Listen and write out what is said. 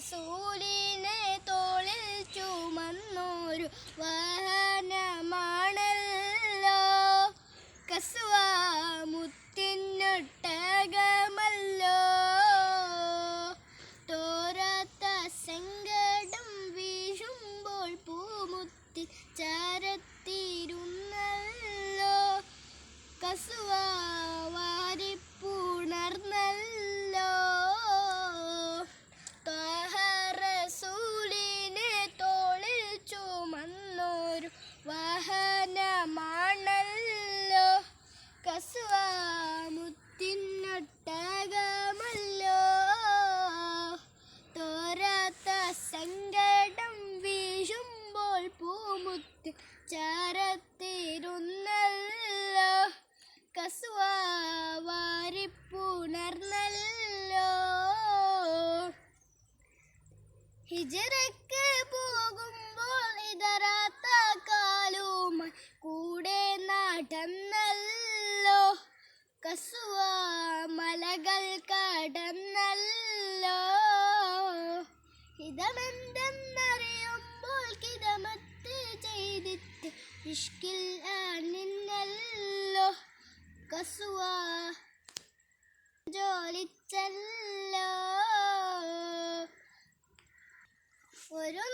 റസൂലിനെ തോളിൽ ചുമന്നൊരു വാഹനമാണല്ലോ കസ്വ മുത്തിനൊട്ടകമല്ലോ. തോരാത്ത സങ്കടം വീഴുമ്പോൾ പൂമുത്തി ചാരത്തിരുന്നല്ലോ കസ്വ വാരിപ്പുണർന്നല്ലോ. റസൂലിനെ തോളിൽ ചുമന്നൊരു വാഹനമാണല്ലോ കസ്വ മുത്തിനൊട്ടകമല്ലോ. തോരാത്ത സങ്കടം വീഴുമ്പോൾ പൂമുത്തി ചാരത്തിരുന്നല്ലോ കസ്വ വാരിപ്പുണർന്നല്ലോ. ഹിജ്റക്ക് പോകുമ്പോൾ ഇതറാത്ത കാലുമായി കൂടെ നടന്നല്ലോ കസ്വ മലകൾ കടന്നല്ലോ. ഹിതമെന്തെന്നറിയുമ്പോൾ കിതമത്ത് ചെയ്തിട്ട് ഇഷ്കിൽ അണിഞ്ഞല്ലോ കസ്വ ജോലിച്ചല്ലോ. ഒരു